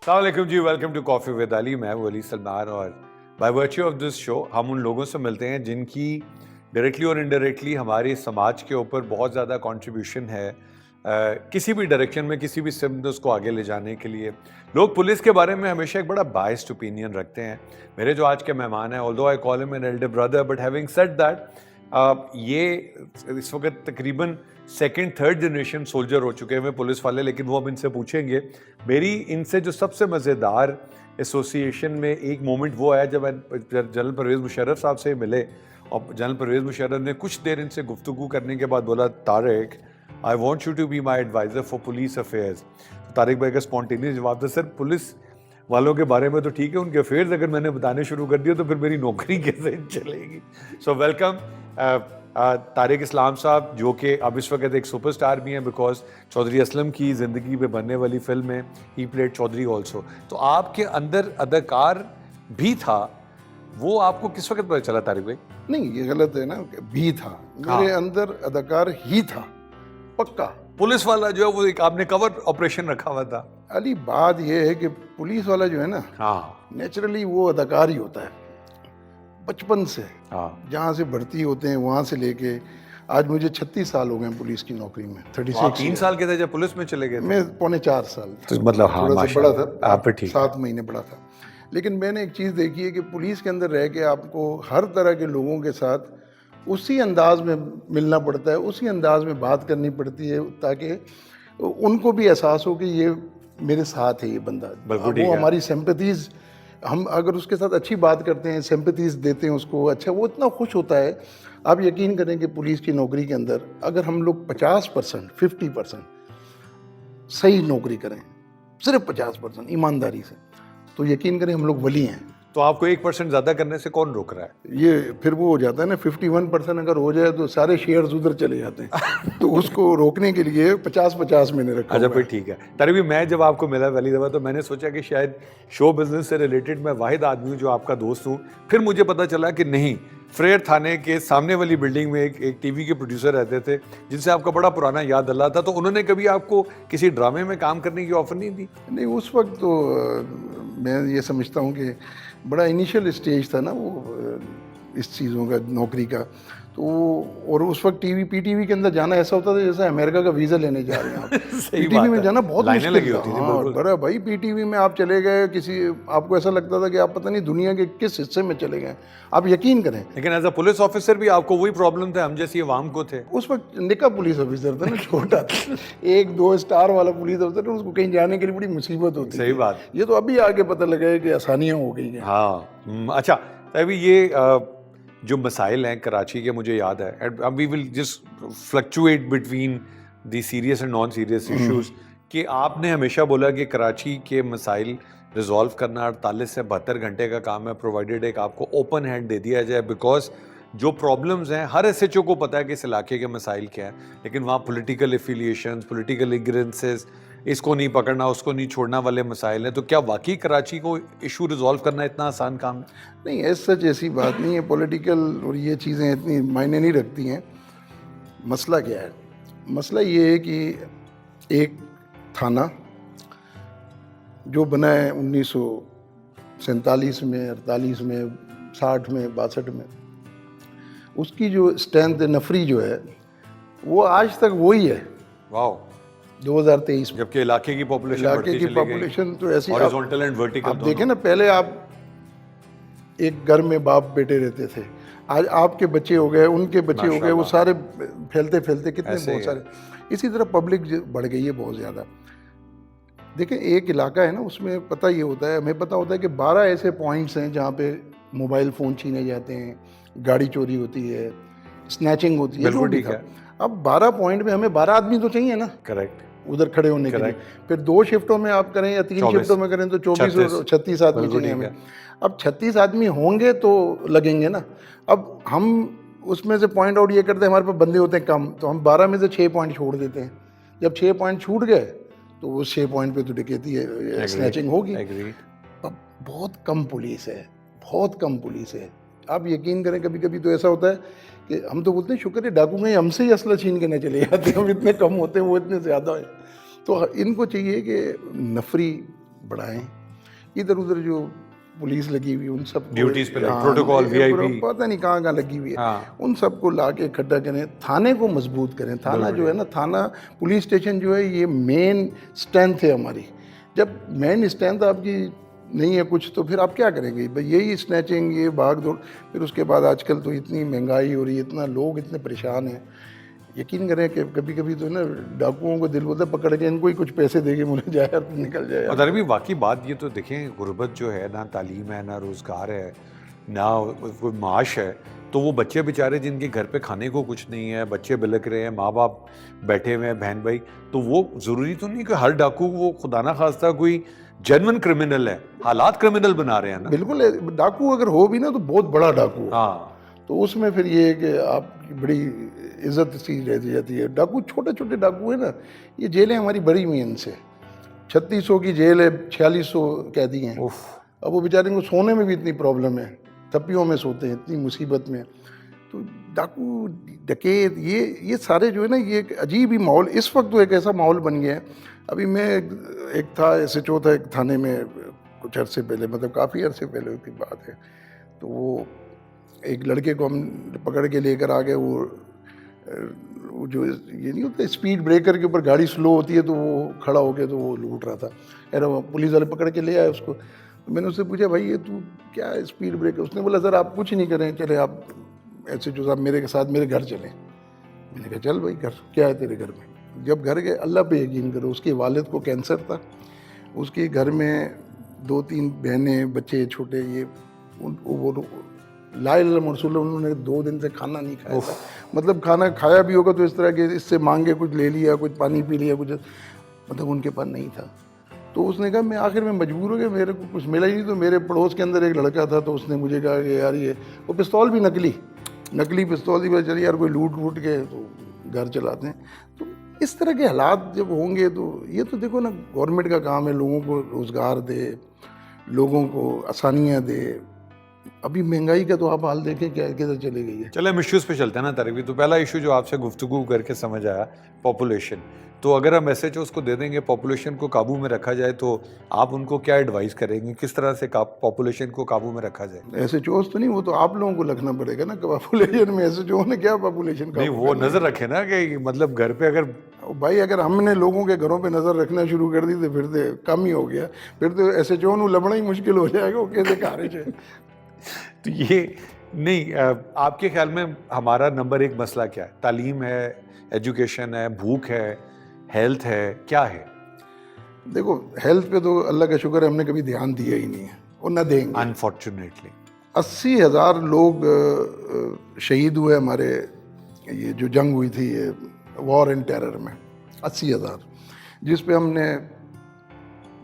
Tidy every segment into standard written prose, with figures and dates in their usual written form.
अस्सलाम वालेकुम जी, welcome to coffee with Ali. मैं हूं अली सलमान और by virtue of this show हम उन लोगों से मिलते हैं जिनकी डायरेक्टली और इनडायरेक्टली हमारे समाज के ऊपर बहुत ज़्यादा कंट्रीब्यूशन है, किसी भी डायरेक्शन में, किसी भी सिमत उसको आगे ले जाने के लिए। लोग पुलिस के बारे में हमेशा एक बड़ा बायस्ड ओपिनियन रखते हैं। मेरे जो आज के मेहमान हैं, although I call him an elder brother, but having said that, ये इस वक्त तकरीबन सेकंड थर्ड जनरेशन सोल्जर हो चुके हैं पुलिस वाले, लेकिन वो अब इनसे पूछेंगे। मेरी इनसे जो सबसे मज़ेदार एसोसिएशन में एक मोमेंट वो है जब जनरल परवेज़ मुशर्रफ साहब से मिले और जनरल परवेज़ मुशर्रफ ने कुछ देर इनसे गुफ्तगू करने के बाद बोला, Tariq, I want you to be my adviser for police affairs. तो तारिक भाई का स्पॉन्टेनियस जवाब था, सर पुलिस वालों के बारे में तो ठीक है, उनके अफेयर्स अगर मैंने बताने शुरू कर दिया तो फिर मेरी नौकरी कैसे चलेगी। सो वेलकम तारिक इस्लाम साहब, जो कि अब इस वक्त एक सुपरस्टार भी हैं बिकॉज चौधरी असलम की ज़िंदगी में बनने वाली फिल्म में ही प्लेड चौधरी ऑल्सो। तो आपके अंदर अदाकार भी था, वो आपको किस वक्त पता चला तारिक भाई? नहीं, ये गलत है ना, भी था। मेरे अंदर अदाकार ही था, पक्का। पुलिस वाला जो है वो एक आपने कवर ऑपरेशन रखा हुआ था। अली बात ये है कि पुलिस वाला जो है ना, हाँ नेचुरली वो अदाकार ही होता है बचपन से। हाँ, जहाँ से भर्ती होते हैं वहाँ से लेके आज मुझे 36 साल हो गए हैं पुलिस की नौकरी में। 36 आप 3 साल के थे जब पुलिस में चले गए थे? मैं पौने 4 साल था। तो मतलब हाँ, थोड़ा सा बड़ा था, आप पे ठीक 7 महीने बड़ा था। लेकिन मैंने एक चीज़ देखी है कि पुलिस के अंदर रह के आपको हर तरह के लोगों के साथ उसी अंदाज में मिलना पड़ता है, उसी अंदाज में बात करनी पड़ती है, ताकि उनको भी एहसास हो कि ये मेरे साथ है, ये बंदा। वो हमारी सिंपैथीज, हम अगर उसके साथ अच्छी बात करते हैं, सिंपैथीज देते हैं उसको, अच्छा, वो इतना खुश होता है। आप यकीन करें कि पुलिस की नौकरी के अंदर अगर हम लोग 50%, 50% सही नौकरी करें, सिर्फ 50% ईमानदारी से, तो यकीन करें हम लोग वली हैं। तो आपको 1% ज़्यादा करने से कौन रोक रहा है? ये फिर वो हो जाता है ना, 51% अगर हो जाए तो सारे शेयर्स उधर चले जाते हैं। तो उसको रोकने के लिए 50-50 मैंने रखा। अच्छा, फिर ठीक है। तभी मैं जब आपको मिला पहली दफ़ा तो मैंने सोचा कि शायद शो बिज़नेस से रिलेटेड मैं वाहिद आदमी हूँ जो आपका दोस्त हूँ। फिर मुझे पता चला कि नहीं, फ्रेयर थाने के सामने वाली बिल्डिंग में एक टीवी के प्रोड्यूसर रहते थे जिनसे आपका बड़ा पुराना याद अल्लाह था। तो उन्होंने कभी आपको किसी ड्रामे में काम करने की ऑफ़र नहीं दी? नहीं, उस वक्त तो मैं ये समझता हूँ कि बड़ा इनिशियल स्टेज था ना वो इस चीज़ों का, नौकरी का। तो और उस वक्त पीटीवी के अंदर जाना ऐसा होता था जैसे अमेरिका का वीज़ा लेने जा रहे हैं आप। पीटीवी में जाना बहुत लाइनें लगी मुश्किल होती थी। था। हाँ, बड़ा भाई, पीटीवी में आप चले गए किसी, आपको ऐसा लगता था कि आप पता नहीं दुनिया के किस हिस्से में चले गए। आप यकीन करें, लेकिन एज अ पुलिस ऑफिसर भी आपको वही प्रॉब्लम था, हम जैसी अवाम को थे। उस वक्त निका पुलिस ऑफिसर था ना, छोटा था। 1-2 स्टार वाला पुलिस ऑफिसर, उसको कहीं जाने के लिए बड़ी मुसीबत होती सही बात। ये तो अभी आगे पता लगा है कि आसानियाँ हो गई हैं। हाँ, अच्छा, अभी ये जो मसाइल हैं कराची के, मुझे याद है, अब we will just fluctuate between the serious and non serious issues, कि आपने हमेशा बोला कि कराची के मसाइल रिजॉल्व करना 48 से 72 घंटे का काम है, प्रोवाइडेड एक आपको ओपन हैंड दे दिया जाए। बिकॉज जो प्रॉब्लम्स हैं, हर एसएचओ को पता है कि इस इलाके के मसाइल क्या हैं, लेकिन वहाँ पॉलिटिकल एफिलिएशंस, पॉलिटिकल इग्रेंसेस, इसको नहीं पकड़ना उसको नहीं छोड़ना वाले मसाइल हैं। तो क्या वाकई कराची को इशू रिजॉल्व करना इतना आसान काम है? नहीं, सच ऐसी बात नहीं है। पॉलिटिकल और ये चीज़ें इतनी मायने नहीं रखती हैं। मसला क्या है? मसला ये है कि एक थाना जो बना है 1947 में, 48 में, 60 में, 62 में, उसकी जो स्ट्रेंथ नफरी जो है वो आज तक वही है। वाह, 2023 में, जबकि इलाके की पॉपुलेशन तो ऐसी हॉरिजॉन्टल एंड वर्टिकल आप देखें ना, पहले आप एक घर में बाप बेटे रहते थे, आज आपके बच्चे हो गए, उनके बच्चे हो गए, वो सारे फैलते फैलते कितने बहुत सारे। इसी तरह पब्लिक बढ़ गई है बहुत ज़्यादा। देखें, एक इलाका है ना, उसमें पता ये होता है, हमें पता होता है कि 12 ऐसे पॉइंट्स हैं जहाँ पे मोबाइल फ़ोन छीने जाते हैं, गाड़ी चोरी होती है, स्नैचिंग होती है। बिल्कुल ठीक है। अब 12 पॉइंट में हमें 12 आदमी तो चाहिए ना, करेक्ट, उधर खड़े होने के लिए। फिर 2 शिफ्टों में आप करें या 3 शिफ्टों में करें तो 24 और 36 आदमी चाहिए हमें। अब 36 आदमी होंगे तो लगेंगे ना। अब हम उसमें से पॉइंट आउट ये करते हैं, हमारे पास बंदे होते हैं कम, तो हम 12 में से 6 पॉइंट छोड़ देते हैं। जब 6 पॉइंट छूट गए तो वो 6 पॉइंट पे तो डकैती है, स्नैचिंग होगी। अब बहुत कम पुलिस है, बहुत कम पुलिस है। आप यकीन करें, कभी कभी तो ऐसा होता है कि हम तो बोलते हैं शुक्र है डाकू में हमसे ही असला छीन के न चले जाते हैं, हम इतने कम होते हैं, वो इतने ज़्यादा है। तो इनको चाहिए कि नफरी बढ़ाएं। इधर उधर जो पुलिस लगी हुई उन सब ड्यूटीज पे प्रोटोकॉल वीआईपी पता नहीं कहाँ लगी हुई है, हाँ। उन सबको ला के इकट्ठा करें, थाने को मजबूत करें। थाना जो है ना, थाना पुलिस स्टेशन जो है ये मेन स्ट्रेंथ है हमारी। जब मेन स्ट्रेंथ आपकी नहीं है कुछ तो फिर आप क्या करेंगे भाई? यही स्नैचिंग, ये भाग दौड़। फिर उसके बाद आजकल तो इतनी महंगाई हो रही है, इतना लोग इतने परेशान हैं। यकीन करें कि कभी कभी तो ना डाकुओं को दिल होता है पकड़ के इनको ही कुछ पैसे दे के मुझे जाए और निकल जाए। और भी वाकई बात ये तो देखें, गुर्बत जो है, ना तालीम है, ना रोज़गार है, ना कोई माश है, तो वो बच्चे बेचारे जिनके घर पे खाने को कुछ नहीं है, बच्चे बिलक रहे हैं, माँ बाप बैठे हुए हैं, बहन भाई, तो वो ज़रूरी तो नहीं कि हर डाकू वो खुदा ना खास्ता कोई जेन्युइन क्रिमिनल है, हालात क्रिमिनल बना रहे हैं ना। बिल्कुल, डाकू अगर हो भी ना तो बहुत बड़ा डाकू हो। हाँ, तो उसमें फिर ये है कि आपकी बड़ी इज्जत सी रह जाती है। डाकू छोटे छोटे डाकू है ना, ये जेलें हमारी बड़ी हुई हैं इनसे। 3600 की जेल है, 4600 कैदी हैं। अब वो बेचारे को सोने में भी इतनी प्रॉब्लम है, थप्पियों में सोते हैं, इतनी मुसीबत में। तो डाकू डकैत ये सारे जो है ना, ये एक अजीब ही माहौल इस वक्त तो एक ऐसा माहौल बन गया है। अभी मैं एक था SHO था एक थाने में कुछ अरसे पहले, मतलब काफ़ी अरसे पहले की बात है। तो वो एक लड़के को हम पकड़ के लेकर आ गए। वो जो ये नहीं होता स्पीड ब्रेकर के ऊपर गाड़ी स्लो होती है तो वो खड़ा हो गया, तो वो लूट रहा था। अरे वो पुलिस वाले पकड़ के ले आए उसको। तो मैंने उससे पूछा, भाई ये तू क्या है स्पीड ब्रेकर? उसने बोला, सर आप कुछ नहीं करें, चले आप SHO साहब मेरे के साथ मेरे घर चले। मैंने कहा चल भाई, घर क्या है तेरे घर में? जब घर गए, अल्लाह पे यकीन करो, उसके वालिद को कैंसर था। उसके घर में 2-3 बहनें, बच्चे छोटे, ये वो लाइल मरसूल, उन्होंने 2 दिन से खाना नहीं खाया था। मतलब खाना खाया भी होगा तो इस तरह के, इससे मांगे कुछ ले लिया, कुछ पानी पी लिया, कुछ मतलब उनके पास नहीं था। तो उसने कहा मैं आखिर में मजबूर हो गया, मेरे को कुछ मिला ही नहीं। तो मेरे पड़ोस के अंदर एक लड़का था, तो उसने मुझे कहा कि यार ये वो पिस्तौल भी नकली पिस्तौल भी, चलिए यार कोई लूट के तो घर चलाते हैं। तो इस तरह के हालात जब होंगे तो ये तो देखो ना, गवर्नमेंट का काम है लोगों को रोज़गार दे, लोगों को आसानियाँ दे। अभी महंगाई का तो आप हाल देखें क्या किधर चली गई है। चले हम इश्यूज़ पे चलते हैं ना तारिक। तो पहला इशू जो आपसे गुफ्तगू करके समझ आया, पॉपुलेशन। तो अगर हम SHOs को दे देंगे पॉपुलेशन को काबू में रखा जाए, तो आप उनको क्या एडवाइस करेंगे, किस तरह से पॉपुलेशन को काबू में रखा जाए? SHOs तो नहीं, वो तो आप लोगों को रखना पड़ेगा ना पॉपुलेशन में। SHO ने क्या पॉपुलेशन का? नहीं, वो नजर रखे ना कि मतलब घर पे अगर भाई अगर हमने लोगों के घरों पे नजर रखना शुरू कर दी तो फिर तो कम ही हो गया। फिर तो SHO ਨੂੰ लभना ही मुश्किल हो जाएगा, वो कैसे कार्य है। तो ये नहीं, आपके ख्याल में हमारा नंबर 1 मसला क्या है? तालीम है, एजुकेशन है, भूख है, हेल्थ है, क्या है? देखो हेल्थ पे तो अल्लाह का शुक्र है हमने कभी ध्यान दिया ही नहीं है और ना देंगे। अनफॉर्चुनेटली 80,000 लोग शहीद हुए हमारे, ये जो जंग हुई थी ये वॉर एंड टेरर में, 80,000, जिस पे हमने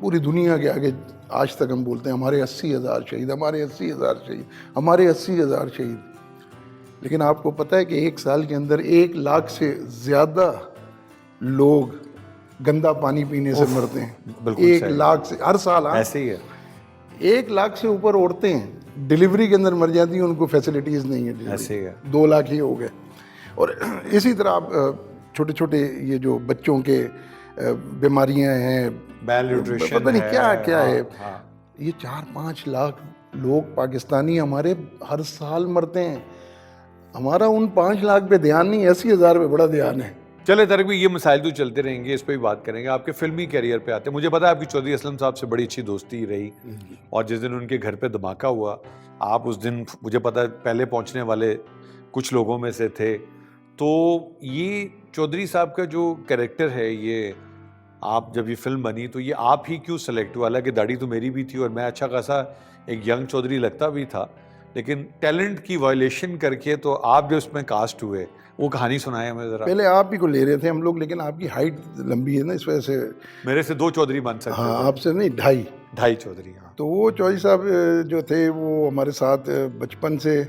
पूरी दुनिया के आगे आज तक हम बोलते हैं हमारे 80,000 शहीद, हमारे 80,000 शहीद, हमारे 80,000 शहीद। लेकिन आपको पता है कि 1 साल के अंदर 1 लाख से ज़्यादा लोग गंदा पानी पीने से मरते हैं। 1 लाख से हर साल। ऐसे ही है। 1 लाख से ऊपर औरतें डिलीवरी के अंदर मर जाती हैं, उनको फैसिलिटीज़ नहीं है। ऐसे ही है। 2 लाख ही हो गए। और इसी तरह आप छोटे छोटे ये जो बच्चों के बीमारियां हैं, malnutrition पता नहीं क्या क्या है। हाँ। ये 4-5 लाख लोग पाकिस्तानी हमारे हर साल मरते हैं। हमारा उन 5 लाख पे ध्यान नहीं, 80,000 पे बड़ा ध्यान है। चले तारिक भाई, ये मसाइल तो चलते रहेंगे, इस पर भी बात करेंगे। आपके फिल्मी कैरियर पे आते हैं। मुझे पता है आपकी चौधरी असलम साहब से बड़ी अच्छी दोस्ती रही, और जिस दिन उनके घर पे धमाका हुआ, आप उस दिन मुझे पता है पहले पहुंचने वाले कुछ लोगों में से थे। तो ये चौधरी साहब का जो कैरेक्टर है, ये आप जब ये फिल्म बनी तो ये आप ही क्यों सेलेक्ट हुआ? हालांकि दाढ़ी तो मेरी भी थी और मैं अच्छा खासा एक यंग चौधरी लगता भी था, लेकिन टैलेंट की वायलेशन करके तो आप जो इसमें कास्ट हुए, वो कहानी सुनाए हमें जरा। पहले आप ही को ले रहे थे हम लोग, लेकिन आपकी हाइट लंबी है ना, इस वजह से मेरे से 2 चौधरी बन सकते हाँ, थे। आपसे नहीं, 2.5 चौधरी। हाँ। तो वो चौधरी साहब जो थे वो हमारे साथ बचपन से,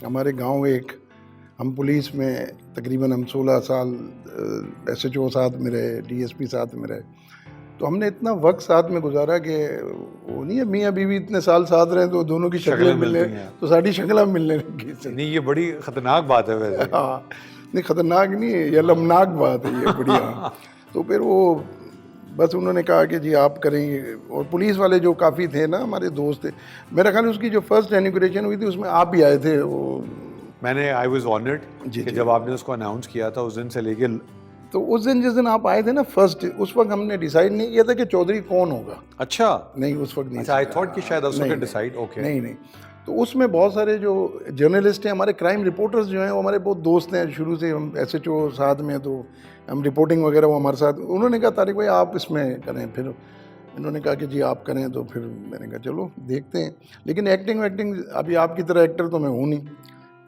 हमारे गांव एक, हम पुलिस में तकरीबन हम 16 साल SHO साथ में रहे, DSP साथ में रहे। तो हमने इतना वक्त साथ में गुजारा कि वो नहीं है मियाँ बीवी इतने साल साथ रहे तो दोनों की शक्लें मिलने, तो साड़ी शक्लें मिलने लगी। नहीं, ये बड़ी खतरनाक बात है वैसे। हाँ नहीं, खतरनाक नहीं है, ये लमनाक बात है ये, बढ़िया। तो फिर वो बस उन्होंने कहा कि जी आप करेंगे, और पुलिस वाले जो काफ़ी थे ना हमारे दोस्त थे, मेरा ख्याल है उसकी जो फर्स्ट इनॉग्रेशन हुई थी उसमें आप भी आए थे। वो मैंने आई वाज ऑनर्ड जी, कि जी। जब आपने उसको अनाउंस किया था उस दिन से लेके तो उस दिन जिस दिन आप आए थे ना फर्स्ट, उस वक्त हमने डिसाइड नहीं किया था कि चौधरी कौन होगा। अच्छा नहीं, उस वक्त नहीं अच्छा आई था। थॉट कि शायद उस नहीं, वक्त नहीं, डिसाइड ओके नहीं नहीं। तो उसमें बहुत सारे जो जर्नलिस्ट हैं, हमारे क्राइम रिपोर्टर्स जो हैं, वो हमारे बहुत दोस्त हैं शुरू से, हम SHO साथ में, तो हम रिपोर्टिंग वगैरह वो हमारे साथ। उन्होंने कहा तारिक भाई आप इसमें करें, फिर इन्होंने कहा कि जी आप करें, तो फिर मैंने कहा चलो देखते हैं। लेकिन एक्टिंग वैक्टिंग अभी आपकी तरह एक्टर तो मैं हूँ नहीं,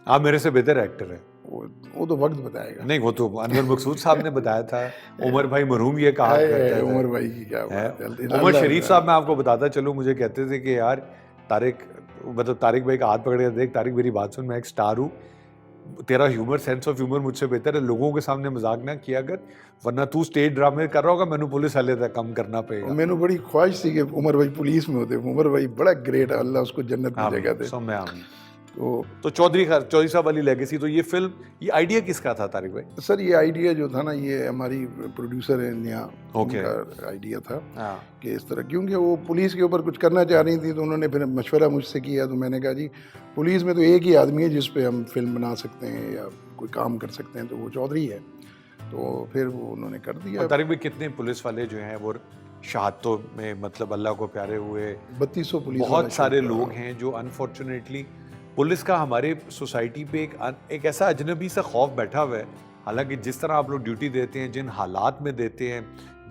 आप मेरे से बेहतर एक्टर है। वो तो वक्त बताएगा। नहीं वो तो अनवर मकसूद साहब ने बताया था, उमर भाई मरहूम ये कहा करते थे। उमर भाई की क्या है बात है। उमर अल्लाह- शरीफ साहब, मैं आपको बताता चलूँ, मुझे कहते थे कि यार तारिक, मतलब तारिक भाई का हाथ पकड़ के देख तारिक मेरी बात सुन, मैं एक स्टार हूँ, तेरा ह्यूमर, सेंस ऑफ ह्यूमर मुझसे बेहतर है, लोगों के सामने मजाक ना किया कर, वरना तू स्टेज ड्रामे कर रहा होगा, मैंने पुलिस वाले तक कम करना पड़ेगा। मैंने बड़ी ख्वाहिश थी कि उमर भाई पुलिस में होते। उमर भाई बड़ा ग्रेट है, अल्लाह उसको जन्नत में जगह दे। सब में आमीन। तो तो चौधरी साहब वाली लेगेसी, तो ये फिल्म, ये आइडिया किसका था तारिक भाई? सर ये आइडिया जो था ना, ये हमारी प्रोड्यूसर है नेहा, ओके। उनका आइडिया था हाँ कि इस तरह, क्योंकि वो पुलिस के ऊपर कुछ करना चाह रही थी, तो उन्होंने फिर मशवरा मुझसे किया। तो मैंने कहा जी पुलिस में तो एक ही आदमी है जिस पे हम फिल्म बना सकते हैं या कोई काम कर सकते हैं, तो वो चौधरी है। तो फिर वो उन्होंने कर दिया। और तारिक भाई कितने पुलिस वाले जो हैं वो शहादतों में, मतलब अल्लाह को प्यारे हुए, 3200 पुलिस वाले बहुत सारे शहीद हुए। लोग हैं जो अनफॉर्चुनेटली, पुलिस का हमारे सोसाइटी पे एक ऐसा अजनबी सा खौफ बैठा हुआ है। हालांकि जिस तरह आप लोग ड्यूटी देते हैं, जिन हालात में देते हैं,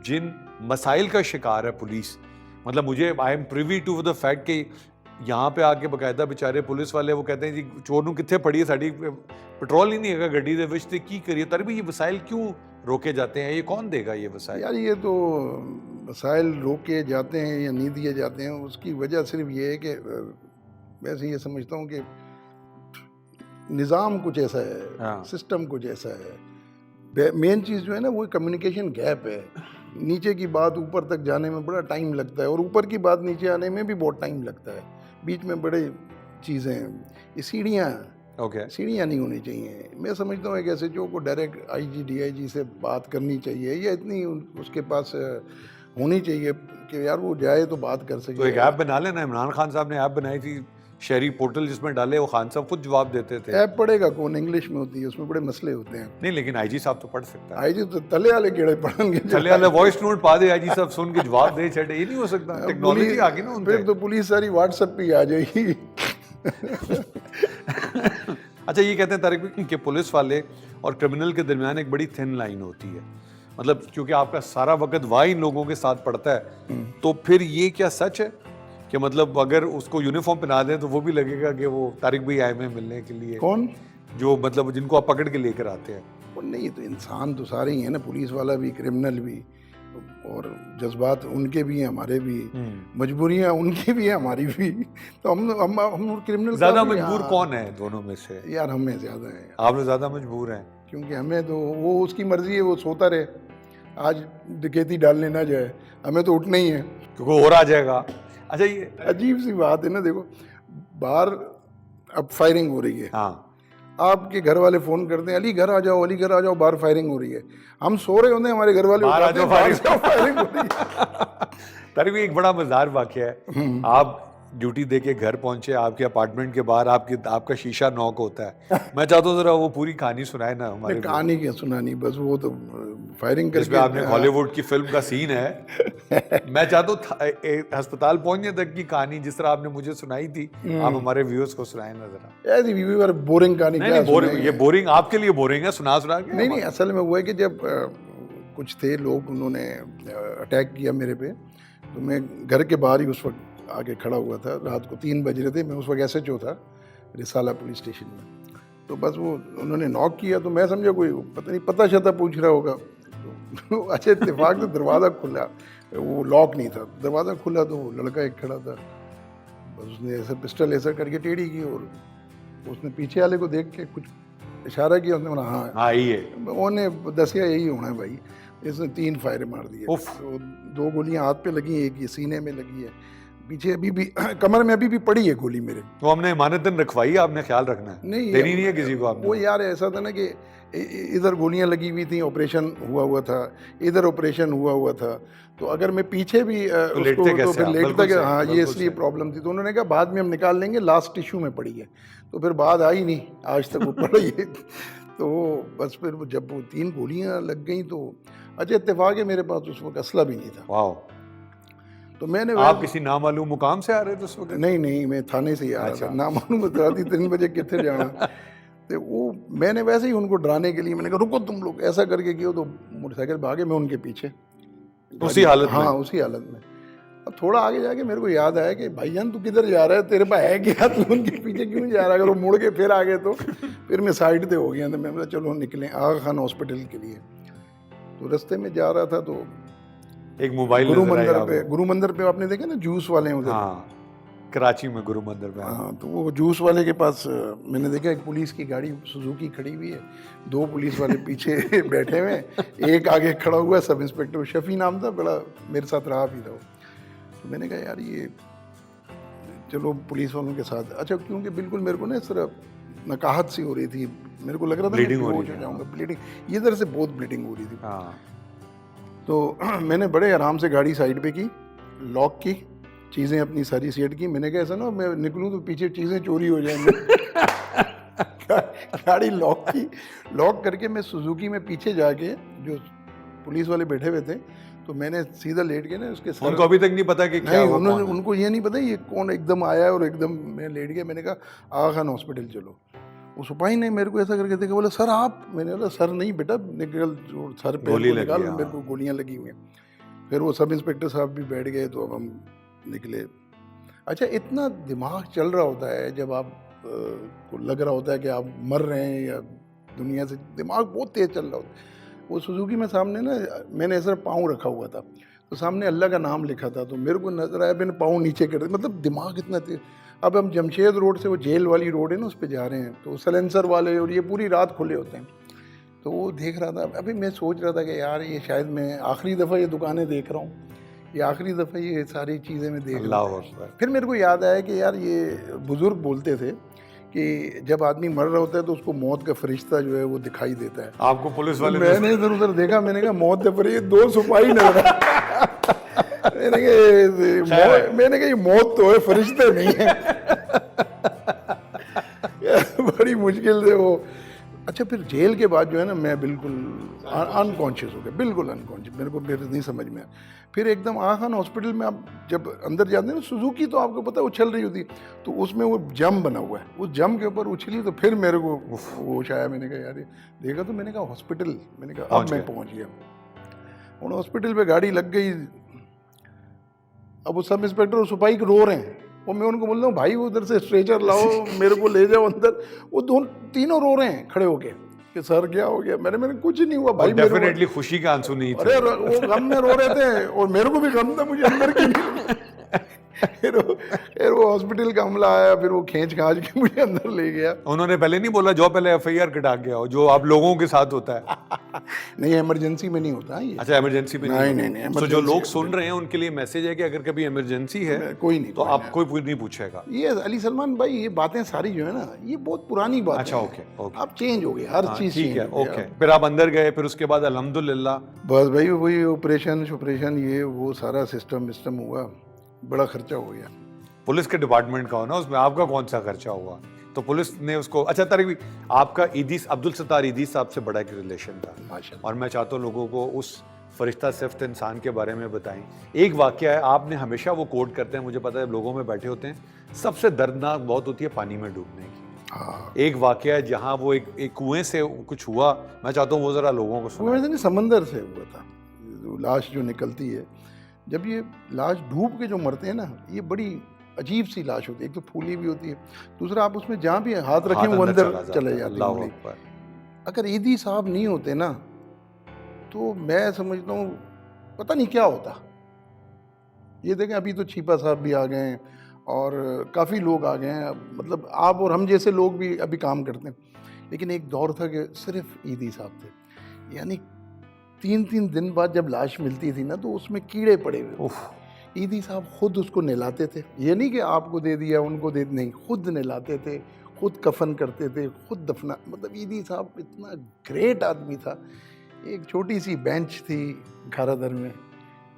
जिन मसाइल का शिकार है पुलिस, मतलब मुझे I am privy to the fact कि यहाँ पे आके बाकायदा बेचारे पुलिस वाले वो कहते हैं जी चोर नूं कित्थे फड़िए, साड़ी पेट्रोल ही नहीं है गड्डी दे विच, ते की करिए। तर भी ये वसाइल क्यों रोके जाते हैं, ये कौन देगा ये वसाइल? यार ये तो वसाइल रोके जाते हैं या नहीं दिए जाते हैं, उसकी वजह सिर्फ ये है कि वैसे ये समझता हूँ कि निज़ाम कुछ ऐसा है, हाँ। सिस्टम कुछ ऐसा है। मेन चीज़ जो है ना वो कम्युनिकेशन गैप है। नीचे की बात ऊपर तक जाने में बड़ा टाइम लगता है, और ऊपर की बात नीचे आने में भी बहुत टाइम लगता है। बीच में बड़े चीज़ें हैं, ये सीढ़ियाँ ओके सीढ़ियाँ नहीं होनी चाहिए। मैं समझता हूँ एक SHO को डायरेक्ट IG DIG से बात करनी चाहिए, या इतनी उसके पास होनी चाहिए कि यार वो जाए तो बात कर सके। तो एक ऐप बना लेना, इमरान खान साहब ने ऐप बनाई थी शहरी पोर्टल, जिसमें डाले वो खान साहब खुद जवाब देते थे। ऐप पढ़ेगा कौन, इंग्लिश में होती है, उसमें बड़े मसले होते हैं। नहीं लेकिन आईजी साहब तो पढ़ सकता है। IG तो तले वाले कीड़े पढ़ेंगे। चले वाला वॉइस नोट पा दे, आईजी साहब सुन के जवाब दे छड़े, ये नहीं हो सकता। टेक्नोलॉजी आ गई ना उन पे। फिर तो पुलिस सारी WhatsApp पे ही आ जाएगी। अच्छा ये कहते हैं तारिक भाई कि पुलिस वाले और क्रिमिनल के दरमियान एक बड़ी थिन लाइन होती है, मतलब क्योंकि आपका सारा वक्त वहाँ इन लोगों के साथ पड़ता है, तो फिर ये क्या सच है कि मतलब अगर उसको यूनिफॉर्म पहना दें तो वो भी लगेगा कि वो तारिक भाई आए हैं मिलने के लिए? कौन? जो मतलब जिनको आप पकड़ के लेकर आते हैं। वो नहीं, तो इंसान तो सारे ही हैं ना, पुलिस वाला भी, क्रिमिनल भी, और जज्बात उनके भी हैं हमारे भी, मजबूरियाँ उनकी भी हैं हमारी भी। तो हम क्रिमिनल ज्यादा मजबूर कौन है दोनों में से? यार हमें ज़्यादा है, आप लोग ज्यादा मजबूर हैं, क्योंकि हमें तो वो उसकी मर्जी है, वो सोता रहे, आज डकैती डालने ना जाए, हमें तो उठना ही है, क्योंकि और आ जाएगा। अच्छा ये अजीब सी बात है ना। देखो बाहर अब फायरिंग हो रही है, हाँ आपके घर वाले फोन करते हैं अली घर आ जाओ, अली घर आ जाओ, बाहर फायरिंग हो रही है, हम सो रहे होते हैं, हमारे घर वाले बाहर आ उठाते हैं, जाओ, बाहर फायरिंग हो रही है। तारिक भाई एक बड़ा मजेदार वाकया है, आप ड्यूटी दे के घर पहुंचे, आपके अपार्टमेंट के बाहर आपका शीशा नॉक होता है। मैं चाहता हूँ जरा वो पूरी कहानी सुनाए ना हमारे। कहानी क्या सुनानी, बस वो तो फायरिंग जिसमें करके आपने हॉलीवुड की फिल्म का सीन है, मैं चाहता हूँ अस्पताल पहुंचने तक की कहानी जिस तरह आपने मुझे सुनाई थी, आप हमारे व्यूअर्स को सुनाए ना जरा। ऐसी व्यूअर बोरिंग कहानी नहीं क्या नहीं बोरिंग, सुनाएंगे? ये बोरिंग आपके लिए बोरिंग है, सुना के। नहीं नहीं, असल में हुआ है कि जब कुछ थे लोग, उन्होंने अटैक किया मेरे पे, तो मैं घर के बाहर ही उस वक्त आके खड़ा हुआ था, रात को 3 बज रहे थे, मैं उस वक्त SHO था रिसाला पुलिस स्टेशन में। तो बस वो उन्होंने नॉक किया, तो मैं समझा कोई पता नहीं पता शता पूछ रहा होगा, तो अच्छा इत्तेफाक तो दरवाज़ा खुला, वो लॉक नहीं था, दरवाज़ा खुला तो वो लड़का एक खड़ा था, बस उसने ऐसा पिस्टल ऐसा करके टेढ़ी की, और उसने पीछे वाले को देख के कुछ इशारा किया, उसने बोला हाँ हाँ ये उन्होंने दसिया यही होना है भाई। इसने 3 फायर मार दिए, उफ। तो 2 गोलियां हाथ पे लगी, एक ये सीने में लगी है, पीछे अभी भी कमर में अभी भी पड़ी है गोली मेरे। वो हमने इमानतन रखवाई है, आपने ख्याल रखना है, नहीं देनी नहीं है किसी को आपने। वो यार ऐसा था ना कि इधर गोलियां लगी हुई थी, ऑपरेशन हुआ था, इधर ऑपरेशन हुआ था, तो अगर मैं पीछे भी तो लेटते तो कैसे फिर आप? लेटता बिल्कुल कि सही, हाँ ये बिल्कुल इसलिए सही। प्रॉब्लम थी। तो उन्होंने कहा बाद में हम निकाल लेंगे, लास्ट टिश्यू में पड़ी है। तो फिर बाद आई नहीं, आज तक वो पड़ी है। तो बस फिर जब वो 3 गोलियां लग गई तो अच्छा इत्तेफाक है मेरे पास उस वक्त असला भी नहीं था। वाह, तो मैंने आप किसी नामालूम मुकाम से आ रहे थे उस वक्त? नहीं मैं थाने से ही आ रहा अच्छा। था, नामालूम रात 3 बजे कितने जाना। तो वो मैंने वैसे ही उनको डराने के लिए मैंने कहा रुको तुम लोग, ऐसा करके किया तो मोटरसाइकिल भागे, मैं उनके पीछे उसी हालत में? हाँ उसी हालत में। अब थोड़ा आगे जाके मेरे को याद आया कि भाईजान तू किधर जा रहा है, तेरे पास है क्या, तू उनके पीछे क्यों जा रहा है? अगर वो मुड़ के फिर आ गए तो फिर मैं साइड पे हो गया। तो मैं बोला चलो निकलें आगा खान हॉस्पिटल के लिए। तो रास्ते में जा रहा था तो एक मोबाइल गुरु मंदिर पे आपने देखा ना जूस वाले हैं उधर। हाँ, कराची में गुरु मंदिर में। हाँ तो वो जूस वाले के पास मैंने देखा एक पुलिस की गाड़ी सुजुकी खड़ी हुई है, 2 पुलिस वाले पीछे बैठे हुए हैं, एक आगे खड़ा हुआ है, सब इंस्पेक्टर शफी नाम था, बड़ा मेरे साथ रहा भी था वो। तो मैंने कहा यार ये चलो पुलिस वालों के साथ। अच्छा क्योंकि बिल्कुल मेरे को ना सिर्फ नकाहत सी हो रही थी, मेरे को लग रहा था ब्लीडिंग हो मैं रही बेहोश थी। जाऊंगा, ब्लीडिंग इधर से बहुत ब्लीडिंग हो रही थी। हाँ, तो मैंने बड़े आराम से गाड़ी साइड पे की, लॉक की, चीज़ें अपनी सारी सेट की। मैंने कहा ऐसा ना मैं निकलूं तो पीछे चीज़ें चोरी हो जाएंगी। गाड़ी लॉक की, लॉक करके मैं सुजुकी में पीछे जाके, जो पुलिस वाले बैठे हुए थे, तो मैंने सीधा लेट के ना उसके सर, उनको अभी तक नहीं पता कि क्या नहीं हुआ, उन्होंने कौन है? उनको ये नहीं पता ये कौन एकदम आया है, और एकदम मैं लेट गया। मैंने कहा आगा खान हॉस्पिटल चलो। वो सिपाही ने मेरे को ऐसा करके देखा, बोला सर आप। मैंने बोला सर नहीं बेटा, निकल जो सर पे गोली लगी निकाल, है, मेरे को गोलियां लगी हुई हैं। फिर वो सब इंस्पेक्टर साहब भी बैठ गए, तो अब हम निकले। अच्छा इतना दिमाग चल रहा होता है जब आप को लग रहा होता है कि आप मर रहे हैं या दुनिया से, दिमाग बहुत तेज चल रहा होता है। वो सुजुकी में सामने ना मैंने ऐसा पाँव रखा हुआ था, तो सामने अल्लाह का नाम लिखा था, तो मेरे को नजर आया, मैंने पाँव नीचे कर दिया, मतलब दिमाग इतना तेज। अब हम जमशेद रोड से, वो जेल वाली रोड है ना, उस पर जा रहे हैं, तो सलेंसर वाले और ये पूरी रात खुले होते हैं। तो वो देख रहा था, अभी मैं सोच रहा था कि यार ये शायद मैं आखिरी दफ़ा ये दुकानें देख रहा हूँ, ये आखिरी दफ़ा ये सारी चीज़ें मैं देख रहा हूँ। फिर मेरे को याद आया कि यार ये बुज़ुर्ग बोलते थे कि जब आदमी मर रहा होता है तो उसको मौत का फरिश्ता जो है वो दिखाई देता है। आपको पुलिस वाले मैंने इधर उधर देखा, मैंने कहा मौत का फरिश्ता, 2 सिपाही नजर आए। मैंने कहा ये मौत तो है, फरिश्ते नहीं है। बड़ी मुश्किल से वो। अच्छा फिर जेल के बाद जो है ना मैं बिल्कुल अनकॉन्शियस हो गया, बिल्कुल अनकॉन्शियस, मेरे को मेरे नहीं समझ में आया। फिर एकदम आगा खान हॉस्पिटल में आप जब अंदर जाते हैं ना, सुजुकी तो आपको पता है उछल रही होती, तो उसमें वो जम बना हुआ है, उस जम के ऊपर उछली, तो फिर मेरे को होश आया। मैंने कहा यार ये देखा, तो मैंने कहा हॉस्पिटल, मैंने कहा अब मैं पहुंच गया। और हॉस्पिटल पे गाड़ी लग गई। अब वो सब इंस्पेक्टर और सिपाही रो रहे हैं, और मैं उनको बोल रहा हूँ भाई उधर से स्ट्रेचर लाओ, मेरे को ले जाओ अंदर। वो तीनों रो रहे हैं खड़े होके कि सर क्या हो गया। मैंने कुछ नहीं हुआ भाई। डेफिनेटली खुशी का आंसू नहीं थे। अरे वो गम में रो रहे थे, और मेरे को भी गम था, मुझे अंदर की नहीं। फिर वो हॉस्पिटल का अमला आया, फिर वो खींच खांच के मुझे अंदर ले गया। उन्होंने पहले नहीं बोला जो पहले FIR कटा के आओ, जो आप लोगों के साथ होता है? नहीं इमरजेंसी में नहीं होता ये। अच्छा इमरजेंसी में नहीं तो जो लोग सुन रहे हैं उनके लिए मैसेज है कि अगर कभी इमरजेंसी है कोई नहीं, तो आप कोई नहीं पूछेगा। ये अली सलमान भाई ये बातें सारी जो है ना, ये बहुत पुरानी बात है। अच्छा ओके, आप चेंज हो गए, हर चीज ठीक है, ओके। फिर आप अंदर गए, फिर उसके बाद अल्हम्दुलिल्लाह बस भाई वही ऑपरेशन ये वो सारा सिस्टम हुआ, बड़ा खर्चा हो गया। पुलिस के डिपार्टमेंट का हो ना, उसमें आपका कौन सा खर्चा हुआ? तो पुलिस ने उसको, अच्छा तारिक, आपका ईदीस अब्दुल सत्तार ईदीस साहब से बड़ा एक रिलेशन था, माशाल्लाह। और मैं चाहता हूँ लोगों को उस फरिश्ता सिफ्त इंसान के बारे में बताएं। एक वाकया है, आपने हमेशा वो कोट करते हैं, मुझे पता है लोगों में बैठे होते हैं, सबसे दर्दनाक बहुत होती है पानी में डूबने की। हाँ। एक वाकया है जहाँ वो एक कुएं से कुछ हुआ, मैं चाहता हूँ वो जरा लोगों को सुनाएं। नहीं समंदर से हुआ था, लाश जो निकलती है, जब ये लाश डूब के जो मरते हैं ना, ये बड़ी अजीब सी लाश होती है। एक तो फूली भी होती है, दूसरा आप उसमें जहाँ भी हाथ रखें वो अंदर चले जाते हैं। अगर ईदी साहब नहीं होते ना, तो मैं समझता हूँ पता नहीं क्या होता। ये देखें अभी तो छिपा साहब भी आ गए हैं और काफ़ी लोग आ गए हैं, मतलब आप और हम जैसे लोग भी अभी काम करते हैं। लेकिन एक दौर था कि सिर्फ ईदी साहब थे, यानी 3-3 दिन बाद जब लाश मिलती थी ना, तो उसमें कीड़े पड़े हुए, ईदी साहब खुद उसको नहलाते थे, ये नहीं कि आपको दे दिया उनको दे, नहीं, खुद नहलाते थे, खुद कफन करते थे, खुद दफना, मतलब ईदी साहब इतना ग्रेट आदमी था। एक छोटी सी बेंच थी घाराधर में,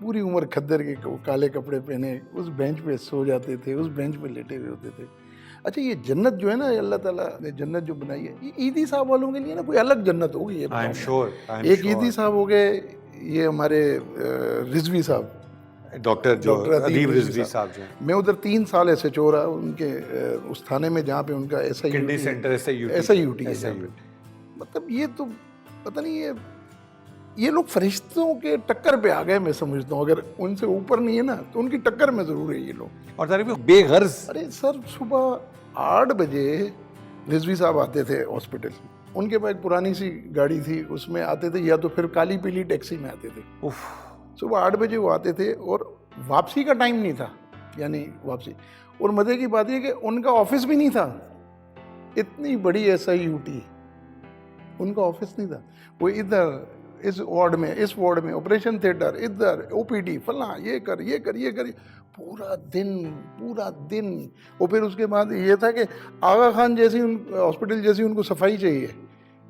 पूरी उम्र खद्दर के काले कपड़े पहने उस बेंच पे सो जाते थे, उस बेंच पे लेटे हुए होते थे। अच्छा, ये जन्नत जो है ना, अल्लाह ताला ने जन्नत जो बनाई है, ये ईदी साहब वालों के लिए ना कोई अलग जन्नत होगी। ये आई एम श्योर। एक ईदी साहब हो गए, ये हमारे रिजवी साहब, डॉक्टर जो अदीब रिजवी साहब जो मैं उधर 3 साल ऐसे चोरा उनके उस थाने में जहाँ पे उनका किडनी सेंटर SIUT है। मतलब ये तो पता नहीं, ये लोग फरिश्तों के टक्कर पे आ गए, मैं समझता हूँ। अगर उनसे ऊपर नहीं है ना तो उनकी टक्कर में जरूर है ये लोग। और तारिक भाई बेगर्ज, अरे सर, सुबह 8 बजे रिजवी साहब आते थे हॉस्पिटल, उनके पास एक पुरानी सी गाड़ी थी, उसमें आते थे, या तो फिर काली पीली टैक्सी में आते थे। सुबह 8 बजे वो आते थे और वापसी का टाइम नहीं था, यानी वापसी। और मज़े की बात ये कि उनका ऑफिस भी नहीं था, इतनी बड़ी SIUT, उनका ऑफिस नहीं था। वो इधर इस वार्ड में ऑपरेशन थिएटर, इधर OPD, फला, ये कर, पूरा दिन। और फिर उसके बाद ये था कि आगा खान जैसी हॉस्पिटल जैसी उनको सफाई चाहिए,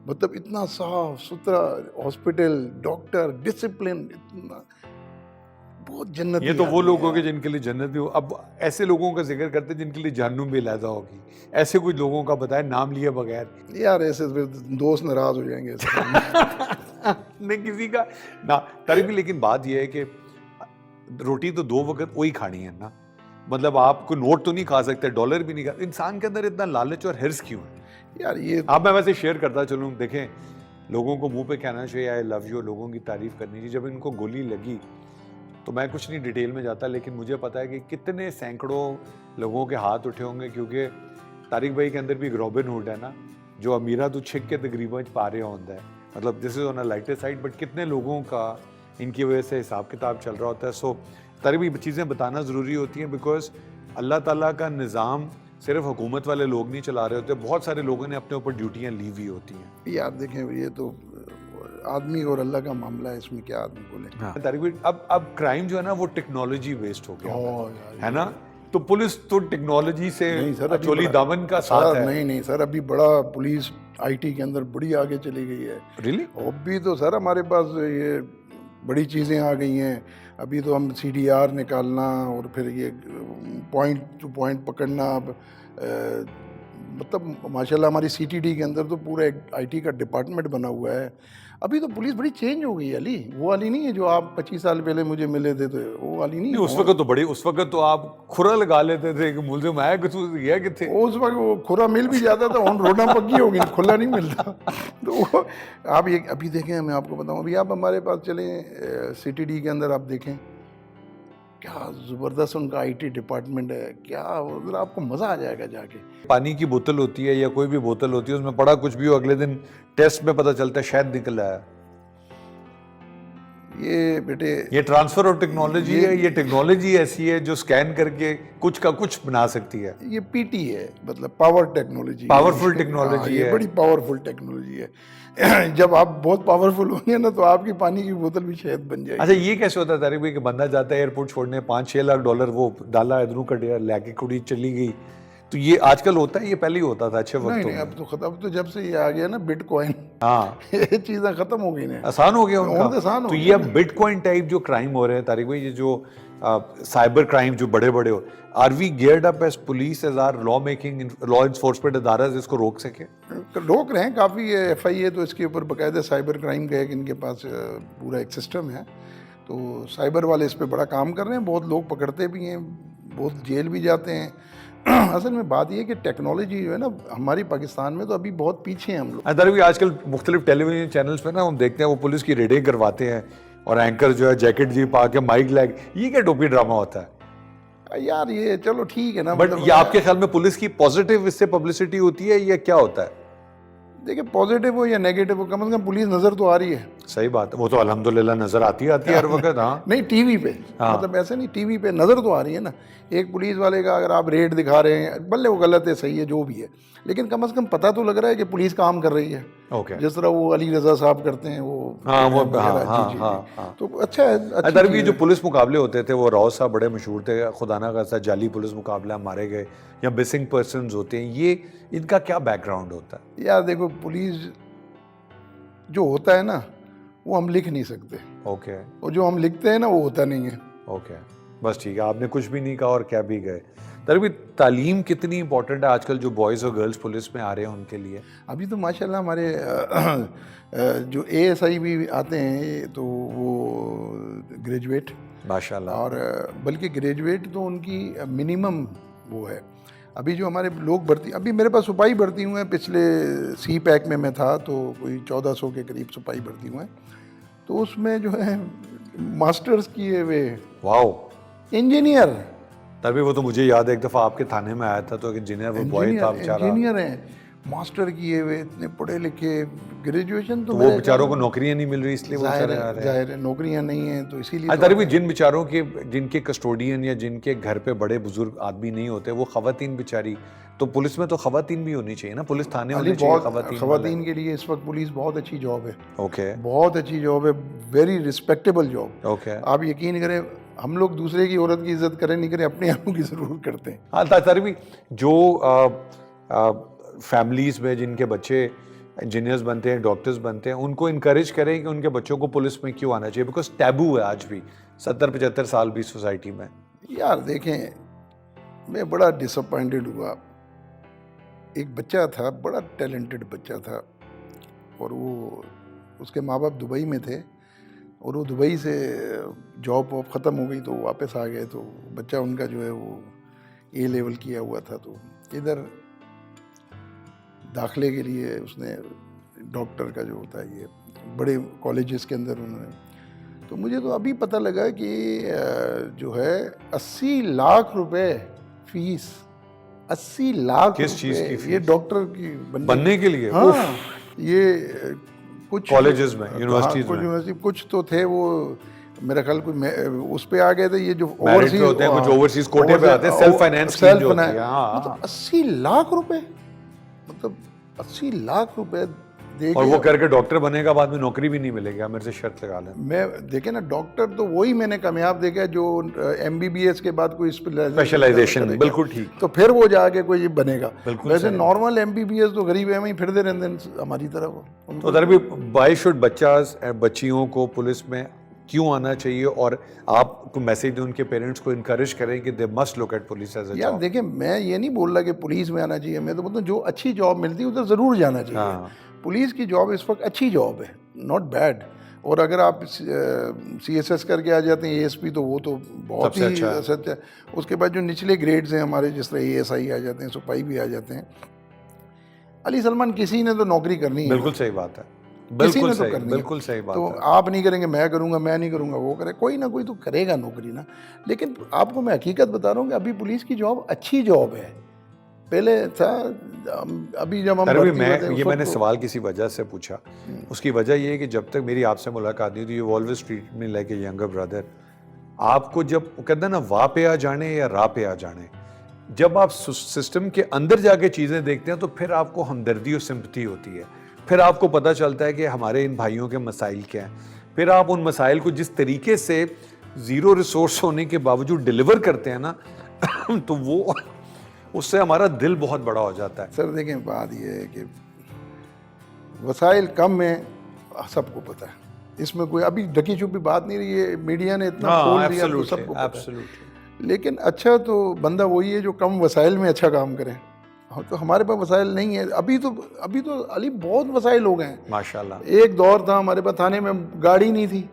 मतलब इतना साफ सुथरा हॉस्पिटल, डॉक्टर, डिसिप्लिन, इतना बहुत जन्नत। ये तो वो लोग होंगे जिनके लिए जन्नत भी हो। अब ऐसे लोगों का जिक्र करते हैं जिनके लिए जहन्नुम भी अलहदा होगी, ऐसे कुछ लोगों का बताए नाम लिए बगैर। यार ऐसे दोस्त नाराज हो जाएंगे नहीं किसी का ना तारीफ। लेकिन बात यह है कि रोटी तो 2 वक्त वही खानी है ना, मतलब आप कोई नोट तो नहीं खा सकते, डॉलर भी नहीं खा। इंसान के अंदर इतना लालच और हिर्स क्यों है यार? ये आप, मैं वैसे शेयर करता चलूँ, देखें, लोगों को मुंह पे कहना चाहिए आई लव यू, लोगों की तारीफ करनी चाहिए। जब इनको गोली लगी तो मैं कुछ नहीं डिटेल में जाता, लेकिन मुझे पता है कि कितने सैकड़ों लोगों के हाथ उठे होंगे, क्योंकि तारिक भाई के अंदर भी एक रॉबिन हुड है ना, जो अमीरा तो छिक के तकरीबन पा रहे होता है, मतलब this is on a lighter side, but कितने लोगों का इनकी वजह से हिसाब किताब चल रहा होता है। सो तारिक भाई चीज़ें बताना ज़रूरी होती हैं, बिकॉज अल्लाह ताला का निज़ाम सिर्फ हुकूमत वाले लोग नहीं चला रहे होते, बहुत सारे लोगों ने अपने ऊपर ड्यूटियाँ ली हुई होती हैं। यार देखें, ये तो आदमी और अल्लाह का मामला है, इसमें क्या आदमी बोले। हाँ। तारिक भाई अब क्राइम जो है ना वो टेक्नोलॉजी बेस्ड हो गया यार, है ना, तो पुलिस तो टेक्नोलॉजी से नहीं सर, चोली दामन का साथ है। नहीं सर, अभी बड़ा पुलिस IT के अंदर बड़ी आगे चली गई है। रियली? अभी तो सर हमारे पास ये बड़ी चीज़ें आ गई हैं। अभी तो हम CDR निकालना और फिर ये पॉइंट टू पॉइंट पकड़ना, मतलब माशाल्लाह हमारी CTD के अंदर तो पूरा एक IT का डिपार्टमेंट बना हुआ है। अभी तो पुलिस बड़ी चेंज हो गई है अली, वो वाली नहीं है जो आप 25 साल पहले मुझे मिले थे, तो वो वाली नहीं। उस वक्त तो बड़ी, उस वक्त तो आप खुरा लगा लेते थे कि मुलजिम आया कि गया किथे। उस वक्त वो खुरा मिल भी जाता था, उन रोडा पक्की होगी, खुला नहीं मिलता। तो आप ये अभी देखें, मैं आपको बताऊं, अभी आप हमारे पास चलें CTD के अंदर, आप देखें क्या ज़बरदस्त उनका IT डिपार्टमेंट है, क्या उधर आपको मज़ा आ जाएगा जाके। पानी की बोतल होती है या कोई भी बोतल होती है, उसमें पड़ा कुछ भी हो, अगले दिन टेस्ट में पता चलता है शायद निकल आया। ये बेटे, ये ट्रांसफर ऑफ टेक्नोलॉजी है, ये टेक्नोलॉजी ऐसी है जो स्कैन करके कुछ का कुछ बना सकती है। ये PT है, मतलब पावर टेक्नोलॉजी, पावरफुल टेक्नोलॉजी है, बड़ी पावरफुल टेक्नोलॉजी है। जब आप बहुत पावरफुल होंगे ना तो आपकी पानी की बोतल भी शायद बन जाएगी। अच्छा, ये कैसे होता है तारिक भाई कि बंदा जाता है एयरपोर्ट छोड़ने, 5-6 लाख डॉलर वो डाला, इधरों का लेके कुड़ी चली गई, तो ये आजकल होता है? ये पहले ही होता था अच्छे वक्त नहीं, अब तो खत्म, अब तो जब से ये आ गया ना बिटकॉइन, हाँ, ये चीज़ें खत्म हो गई ना, आसान हो गया उनका। आसान हो तो ये अब बिटकॉइन टाइप जो क्राइम हो रहे हैं तारिक भाई, ये जो साइबर क्राइम जो बड़े बड़े हो, are we geared up as police, as our law making, law enforcement अदारा इसको रोक सके? रोक रहे हैं काफ़ी। FIA तो इसके ऊपर बाकायदा साइबर क्राइम का एक इनके पास पूरा एक सिस्टम है, तो साइबर वाले इस पर बड़ा काम कर रहे हैं, बहुत लोग पकड़ते भी हैं, बहुत जेल भी जाते हैं। असल में बात ये है कि टेक्नोलॉजी जो है ना हमारी पाकिस्तान में तो अभी बहुत पीछे हैं हम लोग। तारिक भाई आजकल मुख्तलिफ टेलीविजन चैनल्स पे ना हम देखते हैं वो पुलिस की रेडें करवाते हैं और एंकर जो है जैकेट जी पा के माइक लैग, ये क्या टोपी ड्रामा होता है यार? ये चलो ठीक है ना, बट ये आपके ख्याल में पुलिस की पॉजिटिव इससे पब्लिसिटी होती है या क्या होता है? देखिए, पॉजिटिव हो या नेगेटिव हो, कम से कम पुलिस नज़र तो आ रही है। सही बात है, वो तो अल्हम्दुलिल्लाह नजर आती है हर वक्त। हाँ नहीं टीवी पे, हाँ। मतलब ऐसे नहीं, टीवी पे नज़र तो आ रही है ना। एक पुलिस वाले का अगर आप रेट दिखा रहे हैं, भले वो गलत है सही है जो भी है, लेकिन कम से कम पता तो लग रहा है कि पुलिस काम कर रही है। ओके। जिस तरह वो अली रज़ा साहब करते हैं वो हाँ वो वगैरह, हाँ हाँ जी जी हाँ जी। हाँ। तो अच्छा है, अच्छी अदर भी चीज़ जो है। पुलिस मुकाबले होते थे वो राव साहब बड़े मशहूर थे, खुदा ना खास्ता जाली पुलिस मुकाबला मारे गए या मिसिंग पर्सन्स होते हैं, ये इनका क्या बैकग्राउंड होता है? यार देखो, पुलिस जो होता है ना वो हम लिख नहीं सकते, ओके और जो हम लिखते हैं ना वो होता नहीं है। ओके, बस ठीक है, आपने कुछ भी नहीं कहा और क्या भी गए। तरवी तालीम कितनी इंपॉर्टेंट है आजकल जो बॉयज़ और गर्ल्स पुलिस में आ रहे हैं उनके लिए? अभी तो माशाल्लाह हमारे जो एएसआई भी आते हैं तो वो ग्रेजुएट, माशाल्लाह। और बल्कि ग्रेजुएट तो उनकी मिनिमम वो है। अभी जो हमारे लोग भर्ती, अभी मेरे पास सिपाही भर्ती हुए हैं, पिछले सी पैक में मैं था तो कोई 1400 के करीब सिपाही भर्ती हुए हैं, तो उसमें जो है मास्टर्स किए हुए वाओ। इंजीनियर, तभी वो तो मुझे याद है एक दफ़ा आपके थाने में आया था तो एक इंजीनियर वो बॉय था बेचारा, इंजीनियर हैं, मास्टर किए हुए, इतने पढ़े लिखे, ग्रेजुएशन तो तो वो मेरे बेचारों को ख्याल में नौकरियां नहीं मिल रही इसलिए वो जाहिर बेचारे आ है, रहे हैं। जाहिर है नौकरियां नहीं हैं तो इसीलिए तो अदर आ भी रहे जिन बेचारों के जिनके कस्टोडियन या जिनके घर पे बड़े बुजुर्ग आदमी नहीं होते वो खवातीन बेचारी, तो पुलिस में तो खवातीन भी होनी चाहिए ना, पुलिस थाने हैं। होने अली चाहिए बहुत खवातीन वाले। खवातीन के लिए इस वक्त पुलिस बहुत अच्छी जॉब है, ओके बहुत अच्छी जॉब है, वेरी रिस्पेक्टेबल जॉब। ओके। आप यकीन करें, हम लोग दूसरे की औरत की इज्जत करें नहीं करें, अपने आपों की ज़रूर करते हैं। हाँ तर भी जो फैमिलीज में जिनके बच्चे इंजीनियर्स बनते हैं, डॉक्टर्स बनते हैं, उनको इनकरेज करें कि उनके बच्चों को पुलिस में क्यों आना चाहिए, बिकॉज टैबू है आज भी 70-75 साल भी सोसाइटी में। यार देखें, मैं बड़ा डिसअपॉइंटेड हुआ। एक बच्चा था, बड़ा टैलेंटेड बच्चा था, और वो उसके माँ बाप दुबई में थे, और वो दुबई से जॉब वॉब ख़त्म हो गई तो वापस आ गए, तो बच्चा उनका जो है वो ए लेवल किया हुआ था, तो इधर दाखिले के लिए उसने डॉक्टर का जो होता है ये बड़े कॉलेजेस के अंदर उन्होंने, तो मुझे तो अभी पता लगा कि जो है 80 लाख रुपए फीस, 80 लाख किस चीज़ की रुपए फीस? ये डॉक्टर की बनने के लिए? हाँ, उफ। ये कुछ कॉलेजेस में, हाँ, यूनिवर्सिटीज कुछ में यूनिवर्सिटी, कुछ तो थे वो, मेरा ख्याल कोई उस पे आ गए थे, ये जो Merit पे होते हैं, कुछ overseas कोटे पे आते हैं, self finance scheme जो होती है, हाँ, मतलब हाँ। 80 लाख रुपए, मतलब 80 लाख रुपए दे और के वो करके डॉक्टर बनेगा, बाद में नौकरी भी नहीं मिलेगी, आप मेरे से शर्त लगा लें। मैं देखे ना, डॉक्टर तो वही मैंने कामयाब देखा जो एमबीबीएस के बाद कोई स्पेशलाइजेशन, बिल्कुल ठीक। तो फिर वो जाके कोई बनेगा। बिल्कुल वैसे सही। नॉर्मल एमबीबीएस तो गरीब है वहीं फिरते रहते हैं हमारी तरफ। तो उधर भी वाई शुड बच्चास बच्चियों को पुलिस में क्यों आना चाहिए, और आप मैसेज दें उनके पेरेंट्स को, इनकरेज करें कि they must look at police as a यार जॉब। देखिए, मैं ये नहीं बोल रहा कि पुलिस में आना चाहिए, मैं तो बोलता हूँ जो अच्छी जॉब मिलती है उधर ज़रूर जाना चाहिए। हाँ। पुलिस की जॉब इस वक्त अच्छी जॉब है, नॉट बैड। और अगर आप सीएसएस करके आ जाते हैं एएसपी, तो वो तो बहुत सबसे ही अच्छा है। सच है। उसके बाद जो निचले ग्रेड्स हैं हमारे, जिस तरह एएसआई आ जाते हैं, सिपाही भी आ जाते हैं, अली सलमान किसी ने तो नौकरी करनी है, बिल्कुल सही बात है, किसी बिल्कुल ने तो सही, करनी है। बिल्कुल सही बात तो है। आप नहीं करेंगे, मैं करूंगा, मैं नहीं करूंगा, वो करे, कोई ना कोई तो करेगा नौकरी ना। लेकिन आपको मैं हकीकत बता रहा हूँ कि अभी पुलिस की जॉब अच्छी जॉब है, पहले था, अभी जब हम अरे भी भर्ती होते हैं ये उस मैंने वक्त तो- सवाल किसी वजह से पूछा, उसकी वजह ये है कि जब तक मेरी आपसे मुलाकात नहीं थी, you always treat me like a younger brother. आपको जब कहते हैं ना वाह पे आ जाने या राह पे आ जाने, जब आप सिस्टम के अंदर जाके चीज़ें देखते हैं तो फिर आपको हमदर्दी और सिंपथी होती है, फिर आपको पता चलता है कि हमारे इन भाइयों के मसाइल क्या हैं, फिर आप उन मसाइल को जिस तरीके से ज़ीरो रिसोर्स होने के बावजूद डिलीवर करते हैं ना तो वो उससे हमारा दिल बहुत बड़ा हो जाता है। सर देखें, बात ये है कि वसाइल कम है, सबको पता है, इसमें कोई अभी ढकी छुपी बात नहीं रही है, मीडिया ने इतना खोल दिया तो सबको पता है। लेकिन अच्छा तो बंदा वही है जो कम वसाइल में अच्छा काम करे। हाँ, तो हमारे पास वसाइल नहीं है अभी तो अली बहुत वसाइल हो गए हैं माशाल्लाह। एक दौर था हमारे पास, थाने में गाड़ी नहीं थी,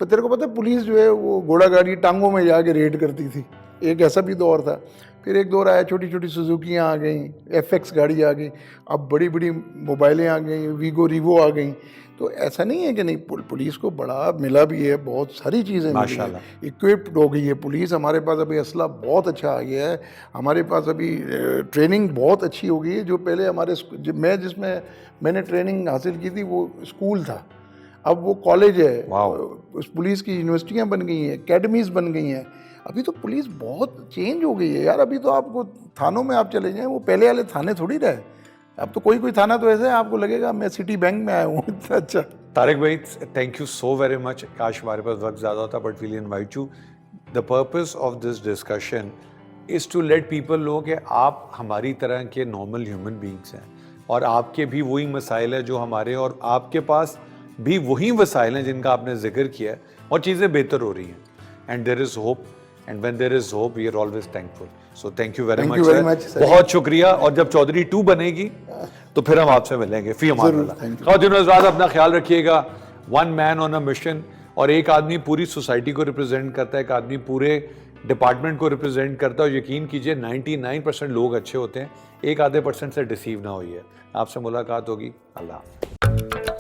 पर तेरे को पता है पुलिस जो है वो घोड़ा गाड़ी टांगों में जाके रेड करती थी, एक ऐसा भी दौर था। फिर एक दौर आया, छोटी छोटी सुजुकियाँ आ गई, एफएक्स गाड़ी आ गई, अब बड़ी बड़ी मोबाइलें आ गई, वीगो रीवो आ गई। तो ऐसा नहीं है कि नहीं, पुलिस को बड़ा मिला भी है, बहुत सारी चीज़ें मिली हैं, इक्विप्ड हो गई है पुलिस। हमारे पास अभी असला बहुत अच्छा आ गया है, हमारे पास अभी ट्रेनिंग बहुत अच्छी हो गई है। जो पहले हमारे मैंने ट्रेनिंग हासिल की थी वो स्कूल था, अब वो कॉलेज है, वाओ। उस पुलिस की यूनिवर्सिटियां बन गई हैं, एकेडमीज बन गई हैं। अभी तो पुलिस बहुत चेंज हो गई है यार। अभी तो आपको थानों में आप चले जाएं, वो पहले वाले थाने थोड़ी रहे। अब तो कोई थाना तो ऐसा है आपको लगेगा मैं सिटी बैंक में आया हूँ, इतना अच्छा। तारिक भाई, thank you so very much. काश हमारे पास वक्त ज़्यादा होता, but we'll invite you. The purpose of this discussion is to let people know कि आप हमारी तरह के नॉर्मल ह्यूमन बींग्स हैं और आपके भी वही मसाइल हैं जो हमारे, और आपके पास भी वही वसाइल हैं जिनका आपने जिक्र किया है, और चीज़ें बेहतर हो रही हैं। And there is hope, and when there is hope we are always thankful. So thank you very much sir, बहुत शुक्रिया। और जब चौधरी 2 बनेगी तो फिर हम आपसे मिलेंगे। फी अमान अल्लाह। ख़वातीन और हज़रात, अपना ख्याल रखिएगा। One man on a mission, और एक आदमी पूरी सोसाइटी को रिप्रेजेंट करता है, एक आदमी पूरे डिपार्टमेंट को रिप्रेजेंट करता है। और यकीन कीजिए 99% लोग अच्छे होते हैं, 1 आधे % से डिसीव ना होइए। आपसे मुलाकात होगी। अल्लाह।